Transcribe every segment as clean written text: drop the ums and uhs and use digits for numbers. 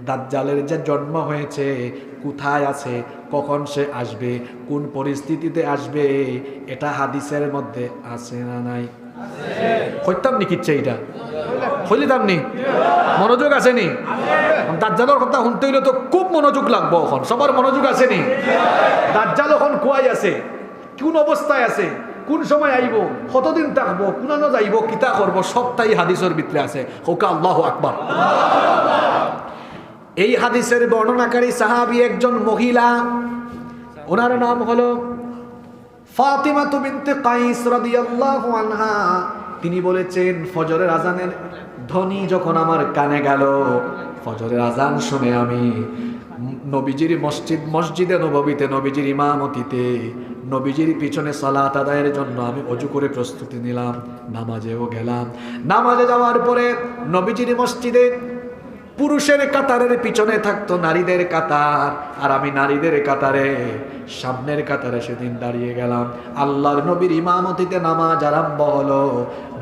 দাজ্জালের যে জন্ম হয়েছে, কোথায় আছে, কখন সে আসবে, কোন পরিস্থিতিতে আসবে, এটা হাদিসের মধ্যে আছে না নাই? হইতাম নি কিচ্ছে এইটা হইলিতাম নি? মনোযোগ আসেনি? দাজ্জালের কথা শুনতে হইলে তো খুব মনোযোগ লাগবো। এখন সবার মনোযোগ আসেনি? দাজ্জাল এখন কুয়াই আছে, কোন অবস্থায় আছে, কোন সময় আইব, কতদিন থাকবো, কোনানো যাইব, কিতা করবো, সবটাই হাদিসের ভিতরে আছে। হোকা আল্লাহু আকবার। এই হাদিসের বর্ণনাকারী সাহাবী একজন মহিলা, ওনার নাম হলো ফাতিমা বিনতে কাইস রাদিয়াল্লাহু আনহা। তিনি বলেছেন, ফজরের আজানের ধ্বনি যখন আমার কানে গেল, ফজরের আজান শুনে আমি নবীজির মসজিদে নববীতে নবীজির ইমামতিতে নবীজির পিছনে সালাত আদায়ের জন্য আমি অজু করে প্রস্তুতি নিলাম, নামাজেও গেলাম। নামাজে যাওয়ার পরে নবীজির মসজিদে পুরুষের কাতারের পিছনে থাকতো নারীদের কাতার, আর আমি নারীদের কাতারে সামনের কাতারে সেদিন দাঁড়িয়ে গেলাম। আল্লাহর নবীর ইমামতিতে নামাজ আরম্ভ হলো।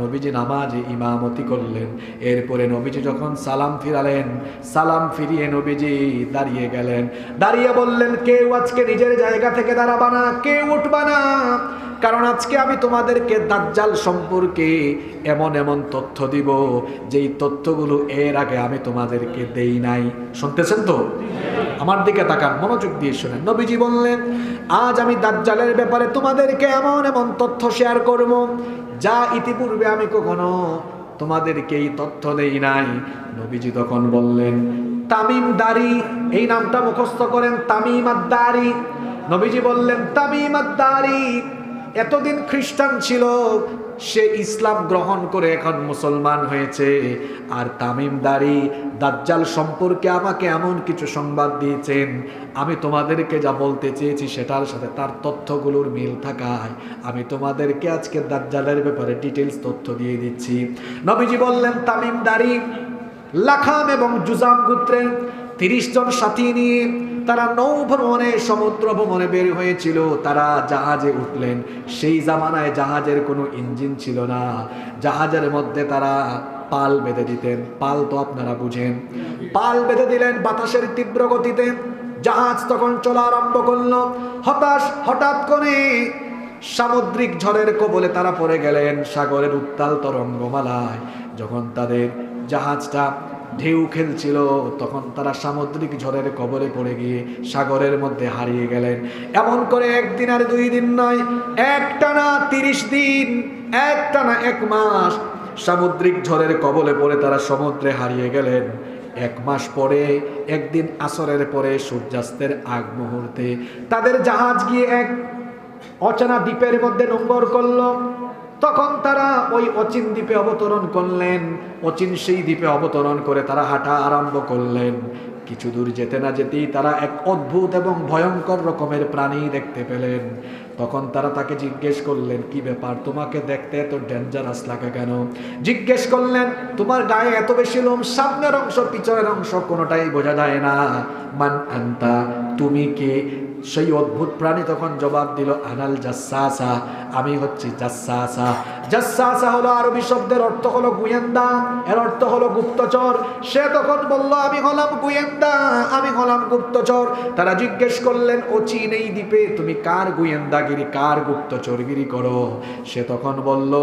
নবীজি নামাজে ইমামতি করলেন। এরপরে নবীজি যখন সালাম ফিরালেন, সালাম ফিরিয়ে নবীজি দাঁড়িয়ে গেলেন। দাঁড়িয়ে বললেন, কেউ আজকে নিজের জায়গা থেকে দাঁড়াবা না, কেউ উঠবা না, কারণ আজকে আমি তোমাদেরকে দাজ্জাল সম্পর্কে এমন এমন তথ্য দিব, যেই তথ্যগুলো এর আগে আমি তোমাদেরকে দেই নাই। শুনতেছেন তো? আমার দিকে তাকান, মনোযোগ দিয়ে শুনেন। নবীজি বললেন, আজ আমি দাজ্জালের ব্যাপারে তোমাদেরকে এমন এমন তথ্য শেয়ার করব, যা ইতিপূর্বে আমি কখনো তোমাদেরকে এই তথ্য দেই নাই। নবীজি তখন বললেন, তামিম দারি, এই নামটা মুখস্থ করেন, তামিম আদ-দারি। নবীজি বললেন, তামিম আদ-দারি এতদিন খ্রিস্টান ছিল, সে ইসলাম গ্রহণ করে এখন মুসলমান হয়েছে। আর তামিমদারি দাজ্জাল সম্পর্কে আমাকে এমন কিছু সংবাদ দিয়েছেন, আমি তোমাদেরকে যা বলতে চেয়েছি সেটার সাথে তার তথ্যগুলোর মিল থাকায় আমি তোমাদেরকে আজকে দাজ্জালের ব্যাপারে ডিটেলস তথ্য দিয়ে দিচ্ছি। নবীজি বললেন, তামিমদারি লাখাম এবং জুজাম গোত্রের 30 জন সাথী নিয়ে তারা নৌ ভ্রমণে, সমুদ্র ভ্রমণে বের হয়েছিল। তারা জাহাজে উঠলেন। সেই জামানায় জাহাজের কোনো ইঞ্জিন ছিল না। জাহাজের মধ্যে তারা পাল বেঁধে দিতেন। পাল তো আপনারা বুঝেন। পাল বেঁধে দিলেন বাতাসের তীব্র গতিতে। জাহাজ তখন চলা আরম্ভ করলো। হঠাৎ করে সামুদ্রিক ঝড়ের কবলে তারা পড়ে গেলেন। সাগরের উত্তাল তরঙ্গমালায় যখন তাদের জাহাজটা ঢেউ খেলছিল, তখন তারা সামুদ্রিক ঝড়ের কবলে পড়ে গিয়ে সাগরের মধ্যে হারিয়ে গেলেন। এমন করে একদিন আর 2 দিন নয়, একটানা 30 দিন, একটানা 1 মাস সামুদ্রিক ঝড়ের কবলে পড়ে তারা সমুদ্রে হারিয়ে গেলেন। 1 মাস পরে একদিন আসরের পরে সূর্যাস্তের আগ মুহূর্তে তাদের জাহাজ গিয়ে এক অচেনা দ্বীপের মধ্যে নোঙর করলো। তখন তারা ওই অচিন দ্বীপে অবতরণ করলেন। অচিন সেই দ্বীপে অবতরণ করে তারা হাঁটা আরম্ভ করলেন। কিছু দূর যেতে না যেতেই তারা এক অদ্ভুত এবং ভয়ঙ্কর রকমের প্রাণী দেখতে পেলেন। তখন তারা তাকে জিজ্ঞেস করলেন, কি ব্যাপার, তোমাকে দেখতে এত ডেঞ্জারাস লাগে কেন? জিজ্ঞেস করলেন, তোমার গায়ে এত বেশি লোম, সামনের অংশ পিছনের অংশ কোনোটাই বোঝা যায় না, মান আনতা, তুমি কে? সেই অদ্ভুত প্রাণী তখন জবাব দিল, আনাল জাসসাসা, আমি হচ্ছি জাসসাসা। জাসসাসা হলো আরবি শব্দের অর্থ হলো গোয়েন্দা, এর অর্থ হলো গুপ্তচর। সে তখন বলল, আমি হলাম গোয়েন্দা, আমি হলাম গুপ্তচর। তারা জিজ্ঞেস করলেন, অচিন এই দ্বীপে তুমি কার গোয়েন্দাগিরি, কার গুপ্তচরগিরি করো? সে তখন বলল,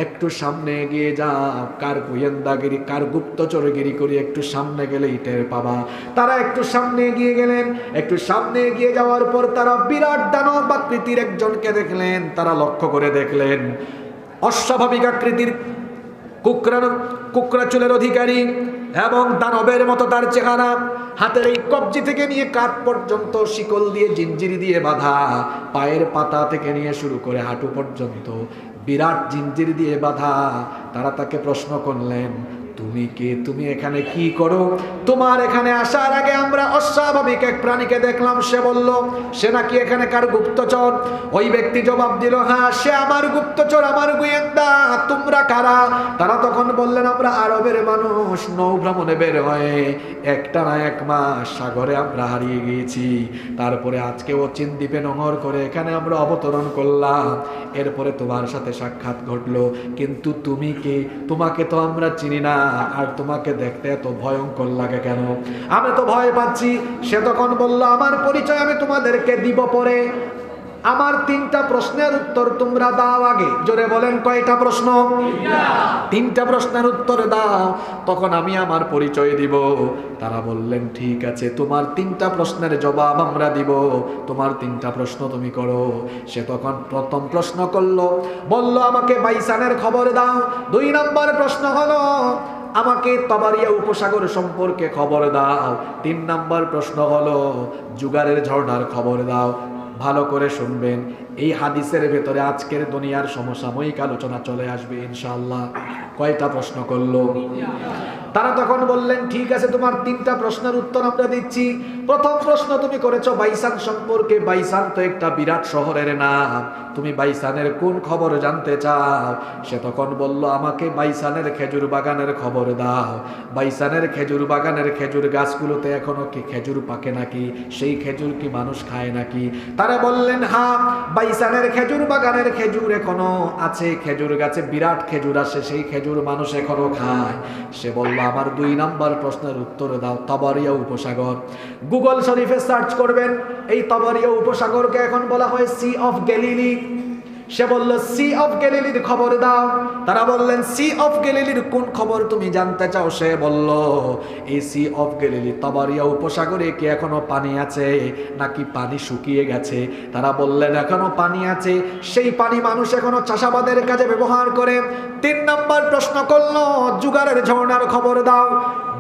একটু সামনে এগিয়ে যাও, কার গোয়েন্দাগিরি কার গুপ্তচরগিরি করি একটু সামনে গেলেই টের পাবা। তারা একটু সামনে এগিয়ে গেলেন। একটু সামনে এগিয়ে যাওয়ার পর তারা বিরাট দানব আকৃতির একজনকে দেখলেন। তারা লক্ষ্য করে দেখলেন অস্বাভাবিক আকৃতির, কুকরা চুলের অধিকারী এবং দানবের মতো তার চেহারা। হাতের এই কবজি থেকে নিয়ে কাঁধ পর্যন্ত শিকল দিয়ে, জিঞ্জিরি দিয়ে বাঁধা। পায়ের পাতা থেকে নিয়ে শুরু করে হাঁটু পর্যন্ত বিরাট জিঞ্জিরি দিয়ে বাঁধা। তারা তাকে প্রশ্ন করলেন, তুমি কে, তুমি এখানে কি করো? তোমার এখানে আসার আগে আমরা অস্বাভাবিক এক প্রাণীকে দেখলাম। সে বলল সে নাকি এখানকার গুপ্তচর। ওই ব্যক্তি জবাব দিল, হ্যাঁ সে আমার গুপ্তচর, আমার গোয়েন্দা। তোমরা কারা? তারা তখন বললেন, আমরা আরবের মানুষ, নৌ ভ্রমণে বের হয়ে একটানা 1 মাস সাগরে আমরা হারিয়ে গিয়েছি। তারপরে আজকে অচিন দ্বীপে নোঙর করে এখানে আমরা অবতরণ করলাম। এরপরে তোমার সাথে সাক্ষাৎ ঘটলো, কিন্তু তুমি কে? তোমাকে তো আমরা চিনি না। আর তোমাকে দেখতে এত ভয়ঙ্কর লাগে কেন? আমি তো ভয় পাচ্ছি। সে তখন বলল, আমার পরিচয় আমি তোমাদেরকে দিব পরে, আমার 3টা প্রশ্নের উত্তর তোমরা দাও আগে। জোরে বলেন, কয়টা প্রশ্ন? 3টা প্রশ্নের উত্তর দাও, তখন আমি আমার পরিচয় দিব। তারা বললেন, ঠিক আছে, তোমার 3টা প্রশ্নের জবাব আমরা দিব, তোমার 3টা প্রশ্ন তুমি করো। সে তখন প্রথম প্রশ্ন করলো, বলল, আমাকে বাইসানের খবর দাও। 2 নম্বর প্রশ্ন হলো, আমাকে তাবারিয়া উপসাগর সম্পর্কে খবর দাও। 3 নম্বর প্রশ্ন হলো, জুগারের ঝর্ণার খবর দাও। ভালো করে শুনবেন, এই হাদিসের ভেতরে আজকের দুনিয়ার সমসাময়িক আলোচনা চলে আসবে ইনশাআল্লাহ। কয়টা প্রশ্ন করলো? তারা তখন বললেন, ঠিক আছে, তোমার 3টা প্রশ্নের উত্তর আমরা দিচ্ছি। প্রথম প্রশ্ন তুমি করেছো বাইসান সম্পর্কে। বাইসান তো একটা বিরাট শহরের নাম, তুমি বাইসানের কোন খবর জানতে চাও? সে তখন বলল, আমাকে বাইসানের খেজুর বাগানের খবর দাও। বাইসানের খেজুর বাগানের খেজুর গাছগুলোতে এখনো কি খেজুর পাকে নাকি? সেই খেজুর কি মানুষ খায় নাকি? তারা বললেন, হ্যাঁ, বাইসানের খেজুর বাগানের খেজুর এখনো আছে, খেজুর গাছে বিরাট খেজুর আসে, সেই খেজুর মানুষ এখনো খায়। সে বলল, আমার 2 নম্বর প্রশ্নের উত্তর দাও, তাবারিয়া উপসাগর। গুগল শরীফে সার্চ করবেন, এই তাবারিয়া উপসাগরকে এখন বলা হয় সি অফ গ্যালিলি। সে বলল, সি অফ গ্যালিলির খবর দাও। তারা বললেন, সি অফ গ্যালিলির কোন খবর তুমি জানতে চাও? সে বলল, এই সি অফ গ্যালিলি তাবারিয়া উপসাগরে কি এখনো পানি আছে নাকি পানি শুকিয়ে গেছে? তারা বললেন, এখনো পানি আছে, সেই পানি মানুষ এখনো চাষাবাদের কাজে ব্যবহার করে। 3 নম্বর প্রশ্ন করলো, জুগারের ঝর্ণার খবর দাও।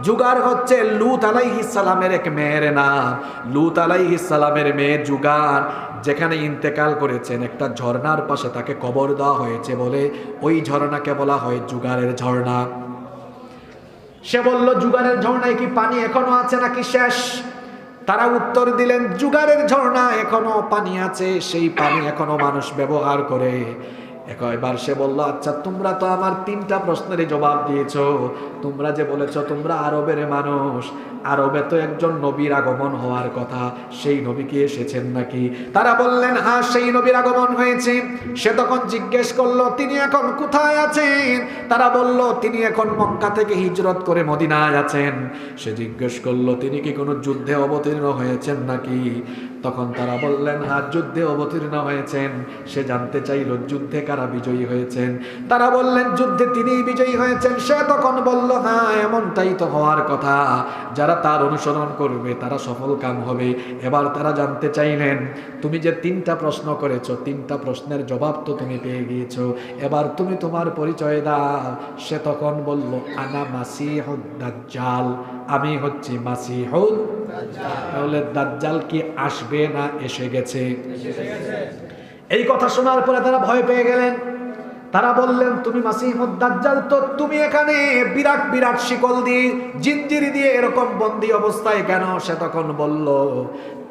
জুগার হচ্ছে লূত আলাইহিস সালামের এক মেয়ের নাম। লূত আলাইহিস সালামের মেয়ে জুগার যেখানে ইন্তেকাল করেছেন, একটা ঝর্ণার পাশে তাকে কবর দেওয়া হয়েছে বলে ওই ঝর্ণাকে বলা হয় জুগারের ঝর্ণা। সে বলল, জুগারের ঝর্ণায় কি পানি এখনো আছে নাকি শেষ? তারা উত্তর দিলেন, জুগারের ঝর্ণা এখনো পানি আছে, সেই পানি এখনো মানুষ ব্যবহার করে। এবার সে বলল, আচ্ছা, তোমরা তো আমার 3টা প্রশ্নের জবাব দিয়েছো। তোমরা যে বলেছো তোমরা আরবের মানুষ, আরবে তো একজন নবীর আগমন হওয়ার কথা, সেই নবী কি এসেছেন নাকি? তারা বললেন, হ্যাঁ, সেই নবীর আগমন হয়েছে। সে তখন জিজ্ঞেস করলো, তিনি এখন কোথায় আছেন? তারা বলল, তিনি এখন মক্কা থেকে হিজরত করে মদিনায় আছেন। সে জিজ্ঞেস করলো, তিনি কি কোনো যুদ্ধে অবতীর্ণ হয়েছেন নাকি? তখন তারা বললেন, হ্যাঁ, যুদ্ধে অবতীর্ণ হয়েছেন। সে জানতে চাইল, যুদ্ধে কারা বিজয়ী হয়েছেন? তারা বললেন, যুদ্ধে তিনিই বিজয়ী হয়েছেন। সে তখন বলল, হ্যাঁ, এমনটাই তো হওয়ার কথা, যারা তার অনুসরণ করবে তারা সফল কাম হবে। এবার তারা জানতে চাইলেন, তুমি যে 3টা প্রশ্ন করেছো, 3টা প্রশ্নের জবাব তো তুমি পেয়ে গিয়েছো, এবার তুমি তোমার পরিচয় দাও। সে তখন বলল, আনা মাসিহুদ দাজ্জাল, আমি হচ্ছি মাসিহুদ দাজ্জাল। তাহলে দাজ্জাল কি আসবে না এসে গেছে? এই কথা শোনার পরে তারা ভয় পেয়ে গেলেন। তারা বললেন, তুমি মাসিহুদ দাজ্জাল, তো তুমি এখানে বিরাট বিরাট শিকল দিয়ে, জিঞ্জির দিয়ে এরকম বন্দী অবস্থায় কেন? সে তখন বলল,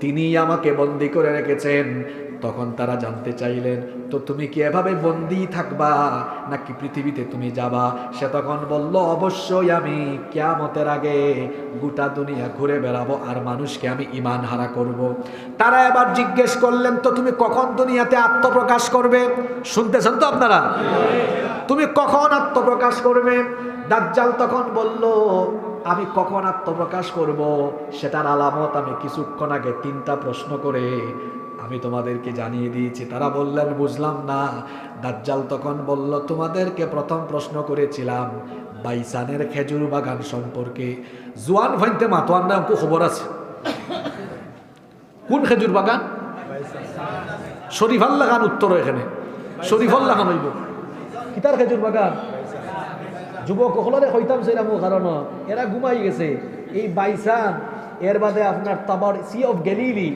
তিনি আমাকে বন্দী করে রেখেছেন। তখন তারা জানতে চাইলেন, তো তুমি কি এভাবে বন্দী থাকবা নাকি পৃথিবীতে তুমি যাবা? সে তখন বলল, অবশ্যই আমি কিয়ামতের আগে গোটা দুনিয়া ঘুরে বেড়াবো আর মানুষকে আমি ঈমান হারা করব। তারা এবার জিজ্ঞেস করলেন, তো তুমি কখন দুনিয়াতে আত্মপ্রকাশ করবে? শুনতেছেন তো আপনারা? তুমি কখন আত্মপ্রকাশ করবে? দাজ্জাল তখন বলল, আমি কখন আত্মপ্রকাশ করব সেটার আলামত আমি কিছুক্ষণ আগে 3টা প্রশ্ন করে আমি তোমাদেরকে জানিয়ে দিয়েছি। তারা বললেন, বুঝলাম না। দাজ্জাল তখন বলল, তোমাদেরকে প্রথম প্রশ্ন করেছিলাম বাইসানের খেজুর বাগান সম্পর্কে। জোয়ান ভাইতে মাতোয়ার নাম খবর আছে? কোন খেজুর বাগান? শরীফাল লাগান উত্তর, এখানে শরীফাল লাগান হইব। কিতার খেজুর বাগান? যুবক হলরে হইতাম সেরাম, কারণ এরা ঘুমাই গেছে। এই বাইসান, এর বাদে আপনার তাবার সি অফ গ্যালিলি,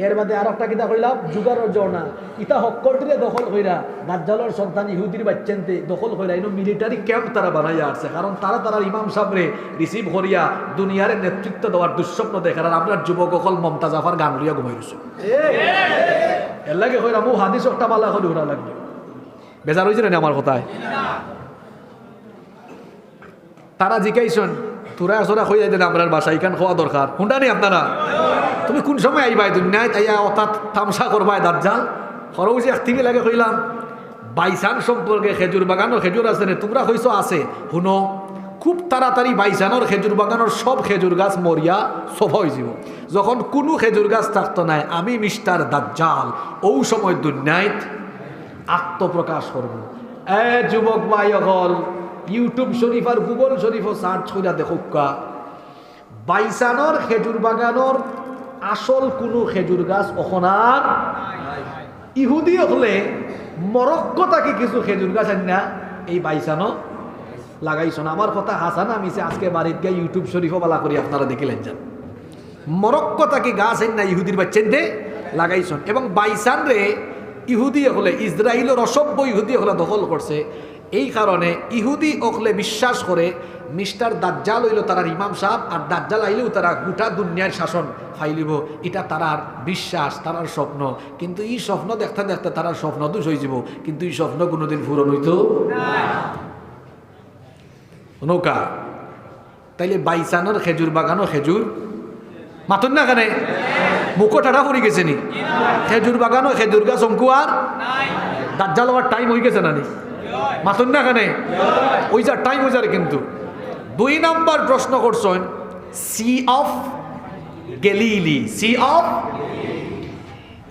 এর বাদে আর একটা কিতা কইলাম জুগারের ঝর্ণা। ইতা হক্কলটিরে দখল কইরা দাজ্জালের সন্তান ইহুদির বাচ্চানতে দখল কইরা ইনো মিলিটারি ক্যাম্প তারা বানাইয়া আসছে। কারণ তারা ইমাম সাহেবরে রিসিভ করিয়া দুনিয়ার নেতৃত্ব দেওয়ার দুঃস্বপ্ন দেখার। আর আপনার যুবক অকল মমতাজ আফার গান লইয়া ঘুমাই রয়েছে। এর লাগে কইরা মু হাদিস একটা বালা করে ওরা লাগবে। বেজার হয়েছে না আমার কথায়? তারা জিজ্ঞাসন, তোরা আসরা হয়ে যাইতেন আমরার বাসা এখান খাওয়া দরকার হুন্ডা নেই আপনারা? তুমি কোন সময় আইবাই দুনিয়ায় তাইয়া অর্থাৎ তামসা করবাই দাজ্জাল? খরচ এক থেকে লাগে কইলাম বাইসান সম্পর্কে খেজুর বাগানও খেজুর আছে রে? তোমরা কইছো আছে। শুনো, খুব তাড়াতাড়ি বাইসানোর খেজুর বাগানোর সব খেজুর গাছ মরিয়া সফা হয়ে যাব। যখন কোনো খেজুর গাছ থাকতো নাই, আমি মিস্টার দাজ্জাল ও সময় দুনিয়াত আত্মপ্রকাশ করব। যুবক ভাই হল ইউটিউব শরীফ আর গুগল শরীফও সার্চ করে দেখুকা, বাইসানোর খেজুর বাগানোর আসল কোনো খেজুর গাছ ওখানার ইহুদি হলে মরক্কো তাকে কিছু খেজুর গাছ না এই বাইসানো লাগাইছ না। আমার কথা হাসান আমিছে আজকে বাড়িতে গিয়ে ইউটিউব শরীফও বালা করি আপনারা দেখিলেন যান। মরক্কো তাকে গাছ না ইহুদির বাচ্চেনতে লাগাইছ, এবং বাইসান রে ইহুদি হলে ইসরায়েলের অসভ্য ইহুদি হলে দখল করছে। এই কারণে ইহুদি অকলে বিশ্বাস করে মিস্টার দাজ্জাল হইল তারার ইমাম সাহেব, আর দাজ্জাল আইলেও তারা গোটা দুনিয়ার শাসন ফাইলিব। এটা তারার বিশ্বাস, তারার স্বপ্ন। কিন্তু এই স্বপ্ন দেখতে দেখতে তারার স্বপ্ন দোষ হয়ে যাব, কিন্তু এই স্বপ্ন কোনোদিন পূরণ হইতো নৌকা। তাইলে বাইসানোর খেজুর বাগানো খেজুর মাতন না কেন মুখো টাটা পড়ে গেছে নি? খেজুর বাগানো খেজুর গাছ অঙ্কু আর দাজ্জাল হওয়ার টাইম হয়ে গেছে না নি? মাতন না কেন ওই যার টাইম হয়ে যাবে। কিন্তু 2 নম্বর প্রশ্ন করছেন Sea of Galilee, sea of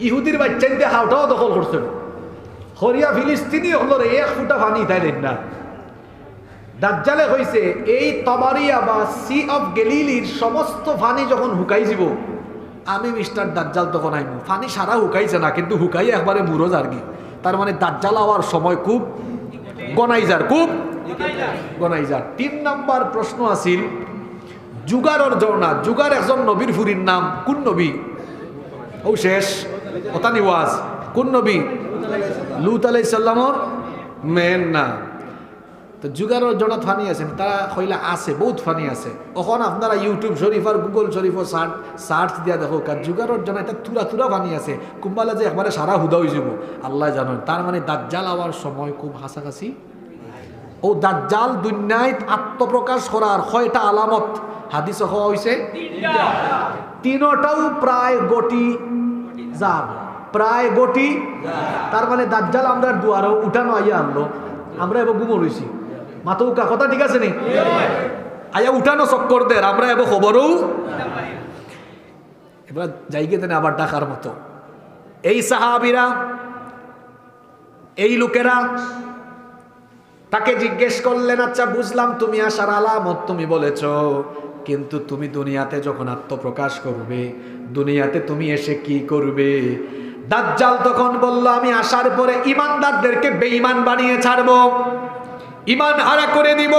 ইহুদির বাচ্চাইতে হাওটাও দখল করছেন। হরিয়া ফিলিস্তিনি হল এক ফুটা পানি তাই দেন না। দাজ্জালে হয়েছে এই তবারিয়া বা সি অফ গ্যালিলির সমস্ত পানি যখন হুকাই যাব, আমি মিস্টার দাজ্জাল তখন আইব। পানি সারা হুকাইছে না, কিন্তু হুকাই একবারে মুরো যারগি। তার মানে দাজ্জাল হওয়ার সময় খুব গনাইজার, খুব গনাইজার। 3 নম্বর প্রশ্ন আছিল যুগারর জনা। যুগার একজন নবীর ফুরির নাম কোন নবী? ও শেষ ওতানি ওয়াজ কোন নবী? লুত আলাইহিস সালামর মেন না। তো যুগারর জনা ফানি আছেন, তারা কইলা আছে, বহুত ফানি আছে। এখন আপনারা ইউটিউব শরীফ আর গুগল শরীফও সার্চ দিয়া দেখো, কার যুগারর জনা এটা তুরা তুরা ফানি আছে। কুম্বালা যে একবারে সারা হুদা হয়ে যাব আল্লাহ জানেন। তার মানে দাজ্জাল হওয়ার সময় খুব হাসাকাছি। ও দাজ্জাল দুনিয়ায় আত্মপ্রকাশ করার 6টা আলামত হাদিসে হওয়া হয়েছে। 3টাও প্রায় গটি যাব, প্রায় গটি। তার মানে দাজ্জাল আমরা দুয়ারও উঠানো আইয়া আনলো, আমরা এবার গুমর হয়েছি। মাথৌকা কথা ঠিক আছে নি? আয়া উঠানো চক্কর দের আমরা এবার খবরও এবার যাইগে দেন আবার ডাকার মতো। এই সাহাবীরা, এই লোকেরা তাকে জিজ্ঞেস করলেন, আচ্ছা বুঝলাম তুমি আসার আলামত তুমি বলেছ, কিন্তু তুমি দুনিয়াতে যখন আত্মপ্রকাশ করবে, দুনিয়াতে তুমি এসে কি করবে? দাজ্জাল তখন বলল, আমি আসার পরে ইমানদারদেরকে বেঈমান বানিয়ে ছাড়বো, ইমান হারা করে দিব।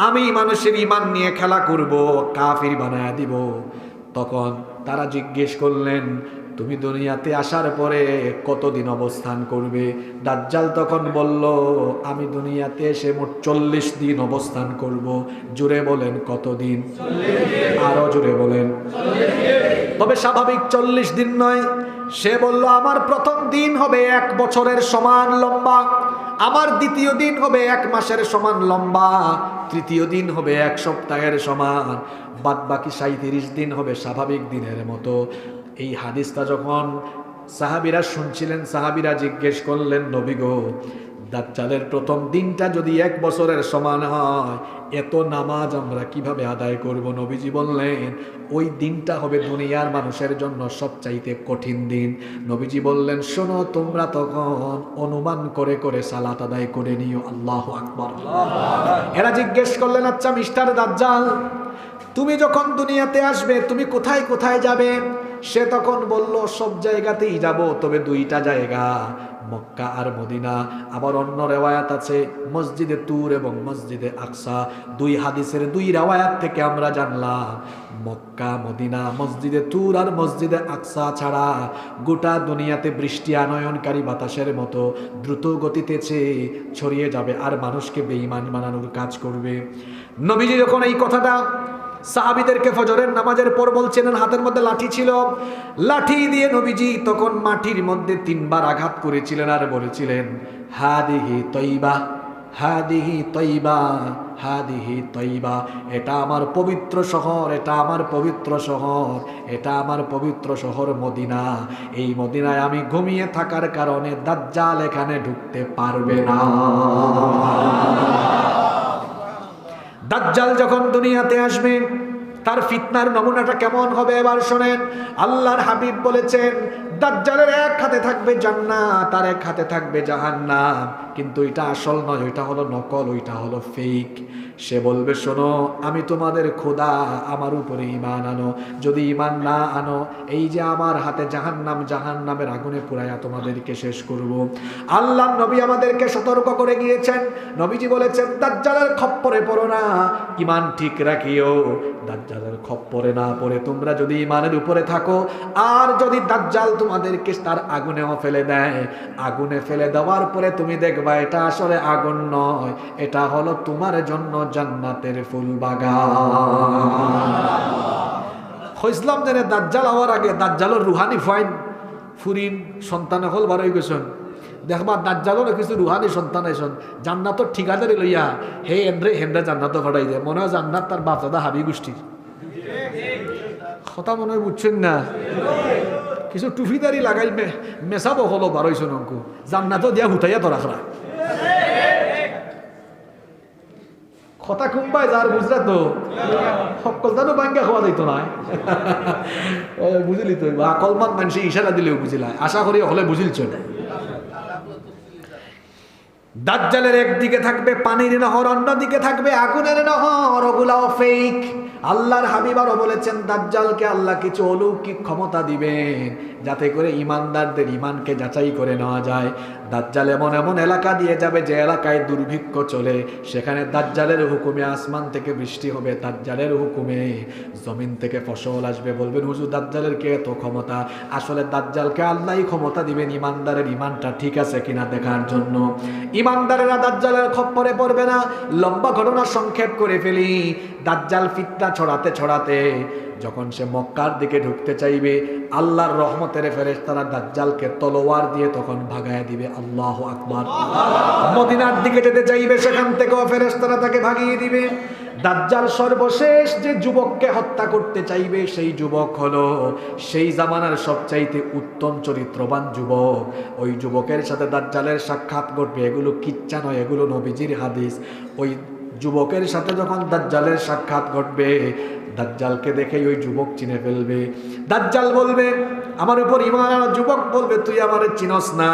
আমি মানুষের ইমান নিয়ে খেলা করব, কাফির বানায়া দিব। তখন তারা জিজ্ঞেস করলেন, তুমি দুনিয়াতে আসার পরে কতদিন অবস্থান করবে? দাজ্জাল তখন বলল, আমি দুনিয়াতে এসে মোট 40 দিন অবস্থান করব। জোরে বলেন কতদিন? আরো জোরে বলেন। তবে স্বাভাবিক 40 দিন নয়। সে বলল, আমার প্রথম দিন হবে 1 বছরের সমান লম্বা, আমার দ্বিতীয় দিন হবে 1 মাসের সমান লম্বা, তৃতীয় দিন হবে 1 সপ্তাহের সমান, বাদ বাকি 37 দিন হবে স্বাভাবিক দিনের মতো। এই হাদিসটা যখন সাহাবীরা শুনছিলেন, সাহাবীরা জিজ্ঞেস করলেন, নবী গো, দাজ্জালের প্রথম দিনটা যদি 1 বছরের সমান হয়, এত নামাজ আমরা কিভাবে আদায় করব? নবীজি বললেন, ওই দিনটা হবে দুনিয়ার মানুষের জন্য সবচাইতে কঠিন দিন। নবীজি বললেন, শোনো, তোমরা তখন অনুমান করে করে সালাত আদায় করে নিও। আল্লাহু আকবার। এরা জিজ্ঞেস করলেন, আচ্ছা মিস্টার দাজ্জাল, তুমি যখন দুনিয়াতে আসবে তুমি কোথায় কোথায় যাবে? সে তখন বলল, সব জায়গাতেই যাব, তবে 2টা জায়গা, মক্কা আর মদিনা। আবার অন্য রেওয়ায়াত আছে মসজিদে তুর এবং মসজিদে আকসা। 2 হাদিসের 2 রেওয়ায়াত থেকে আমরা জানলাম মক্কা, মদিনা, মসজিদে তুর আর মসজিদে আকসা ছাড়া গোটা দুনিয়াতে বৃষ্টি আনয়নকারী বাতাসের মতো দ্রুত গতিতে ছড়িয়ে যাবে আর মানুষকে বেঈমান বানানোর কাজ করবে। নবীজি যখন এই কথাটা সাহাবীদেরকে ফজরের নামাজের পর বলছিলেন, হাতের মধ্যে লাঠি ছিল, লাঠি দিয়ে নবীজি তখন মাটির মধ্যে 3 বার আঘাত করেছিলেন আর বলেছিলেন, হাদিহি তয়্যিবা, হাদিহি তয়্যিবা, হাদিহি তয়্যিবা। এটা আমার পবিত্র শহর, এটা আমার পবিত্র শহর, এটা আমার পবিত্র শহর মদিনা। এই মদিনায় আমি ঘুমিয়ে থাকার কারণে দাজ্জাল এখানে ঢুকতে পারবে না। দাজ্জাল যখন দুনিয়াতে আসবে তার ফিতনার নমুনাটা কেমন হবে এবার শোনেন। আল্লাহর হাবিব বলেছেন দাজ্জালের এক হাতে থাকবে জান্নাত আর এক হাতে থাকবে জাহান্নাম, কিন্তু এটা আসল নয়, ওইটা হলো নকল, ওইটা হলো ফেক। সে বলবে শোনো আমি তোমাদের খোদা, আমার উপরে ঈমান আনো, যদি ঈমান না আনো এই যে আমার হাতে জাহান্নাম, জাহান্নামের আগুনে পুরাইয়া তোমাদেরকে শেষ করব। আল্লাহ নবী আমাদেরকে সতর্ক করে গিয়েছেন, নবীজি বলেছেন দাজ্জালের খপ্পরে পড়ো না, ঈমান ঠিক রাখিও। দাজ্জালের খপ্পরে না পড়ে তোমরা যদি ঈমানের উপরে থাকো, আর যদি দাজ্জাল তোমাদেরকে তার আগুনেও ফেলে দেয়, আগুনে ফেলে দেওয়ার পরে তুমি দেখবা এটা আসলে আগুন নয়, এটা হলো তোমার জন্য জান্নাতের ফুল বাগান। হইসলাম জানে দাজ্জাল হওয়ার আগে দাজ্জালের রুহানি ফাইন ফুরিন সন্তান হল বার হয়ে গেছেন, দেখবা দাজ্জালেরও কিছু রুহানি সন্তান আইসন, জান্নাতর ঠিকাদারি লইয়া হে এন্দ্রে হেন্দ্রে জান্নাত ফাটাই যায়, মনে হয় জান্নাত তার বাপ দাদা হাবি গোষ্ঠীর কথা মনে হয় বুঝছেন না। কিছু টুফিদারি লাগাই মেসাবো হলো বার হইছেন অঙ্ক, জান্নাতও দিয়া হুতাইয়া তো রাখরা কথা কুম্বাই যার বুঝলা তো সকল জানো বাঙ্গা খাওয়া যাইতো না বুঝলি তো, আকলমান মানুষ ইশারা দিলেও বুঝিলা, আশা করি হলে বুঝিলছ। দাজ্জালের একদিকে থাকবে পানির নহর, অন্যদিকে থাকবে আগুনের নহর, ওগুলাও ফেক। আল্লাহর হাবিব আরো বলেছেন দাজ্জালকে আল্লাহ কিছু অলৌকিক ক্ষমতা দিবেন যাতে করে ইমানদারদের ইমানকে যাচাই করে নেওয়া যায়। দাজ্জাল এমন এমন এলাকা দিয়ে যাবে যে এলাকায় দুর্ভিক্ষ চলে, সেখানে দাজ্জালের হুকুমে আসমান থেকে বৃষ্টি হবে, দাজ্জালের হুকুমে জমিন থেকে ফসল আসবে। বলবেন হুজুর দাজ্জালের কে এত ক্ষমতা? আসলে দাজ্জালকে আল্লাহই ক্ষমতা দিবেন ইমানদারের ইমানটা ঠিক আছে কিনা দেখার জন্য। ইমানদারেরা দাজ্জালের খপ্পরে পড়বে না। লম্বা ঘটনা সংক্ষেপ করে ফেলি, দাজ্জাল ফিতনা ছড়াতে ছড়াতে যখন সে মক্কার দিকে ঢুকতে চাইবে, আল্লাহর রহমতের ফেরেশতারা দাজ্জালকে তলোয়ার দিয়ে তখন ভাগায় দিবে। আল্লাহু আকবার। মদিনার দিকে যেতে চাইবে, সেখান থেকেও ফেরেশতারা তাকে ভাগিয়ে দিবে। দাজ্জাল সর্বশেষ যে যুবককে হত্যা করতে চাইবে, সেই যুবক হলো সেই জামানার সবচাইতে উত্তম চরিত্রবান যুবক। ওই যুবকের সাথে দাজ্জালের সাক্ষাৎ ঘটবে, এগুলো কিচ্ছা নয়, এগুলো নবীজির হাদিস। ওই যুবকের সাথে যখন দাজ্জালের সাক্ষাৎ ঘটবে, দাজ্জালকে দেখে ওই যুবক চিনে ফেলবে। দাজ্জাল বলবে আমার উপর ঈমান আনা, যুবক বলবে তুই আমারে চিনস না,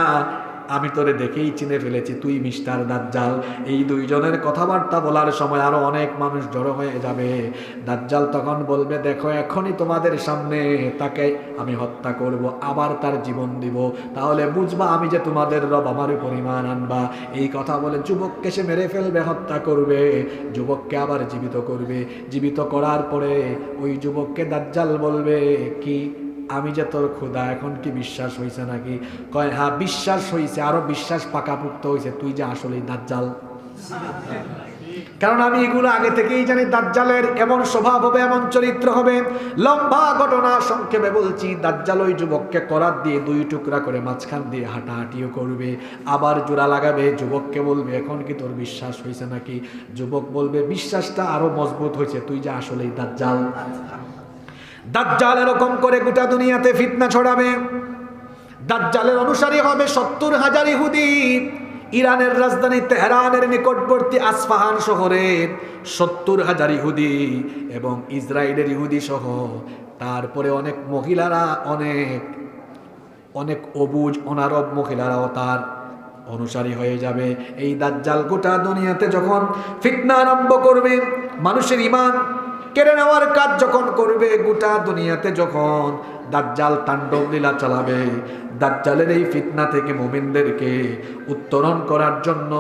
আমি তোরে দেখেই চিনে ফেলেছি, তুই মিস্টার দাজ্জাল। এই দুইজনের কথাবার্তা বলার সময় আরো অনেক মানুষ জড়ো হয়ে যাবে। দাজ্জাল তখন বলবে দেখো এখনই তোমাদের সামনে তাকে আমি হত্যা করব, আবার তার জীবন দিব, তাহলে বুঝবা আমি যে তোমাদের রব, আমার উপর ঈমান আনবা। এই কথা বলে যুবককে সে মেরে ফেলবে, হত্যা করবে, যুবককে আবার জীবিত করবে। জীবিত করার পরে ওই যুবককে দাজ্জাল বলবে কি আমি যে তোর খোদা, এখন কি বিশ্বাস হয়েছে নাকি? কয় হ্যাঁ বিশ্বাস হয়েছে, আরো বিশ্বাস পাকাপুক্ত হয়েছে, তুই যে আসলেই দাজ্জাল। কারণ আমি এগুলো আগে থেকেই জানি দাজ্জালের এমন স্বভাব হবে, এমন চরিত্র হবে। লম্বা ঘটনা সংক্ষেপে বলছি, দাজ্জাল ওই যুবককে করাত দিয়ে দুই টুকরা করে মাঝখান দিয়ে হাঁটাহাঁটিও করবে, আবার জোড়া লাগাবে। যুবককে বলবে এখন কি তোর বিশ্বাস হয়েছে নাকি? যুবক বলবে বিশ্বাসটা আরো মজবুত হয়েছে, তুই যে আসলেই দাজ্জাল। দাজ্জাল এরকম করে গোটা দুনিয়াতে ফিতনা ছড়াবে। দাজ্জালের অনুসারী হবে 70,000 ইহুদি। ইরানের রাজধানী তেহরানের নিকটবর্তী আসফাহান শহরের 70,000 ইহুদি এবং ইসরায়েলের ইহুদি সহ, তারপরে অনেক মহিলারা, অনেক অনেক অবুজ অনারব মহিলারাও তার অনুসারী হয়ে যাবে। এই দাজ্জাল গোটা দুনিয়াতে যখন ফিতনা আরম্ভ করবে, মানুষের ঈমান কেড়ে নেওয়ার কাজ যখন করবে, গোটা দুনিয়াতে যখন দাজ্জাল তাণ্ডব লীলা চালাবে, দাজ্জালের এই ফিতনা থেকে মুমিনদেরকে উত্তরণ করার জন্য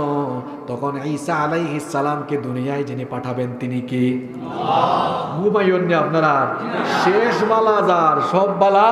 তখন ঈসা আলাইহিস সালামকে দুনিয়ায় যিনি পাঠাবেন তিনি কি? আল্লাহ। ঘুমাইয়েন না আপনারা, শেষ বালা যার সব বালা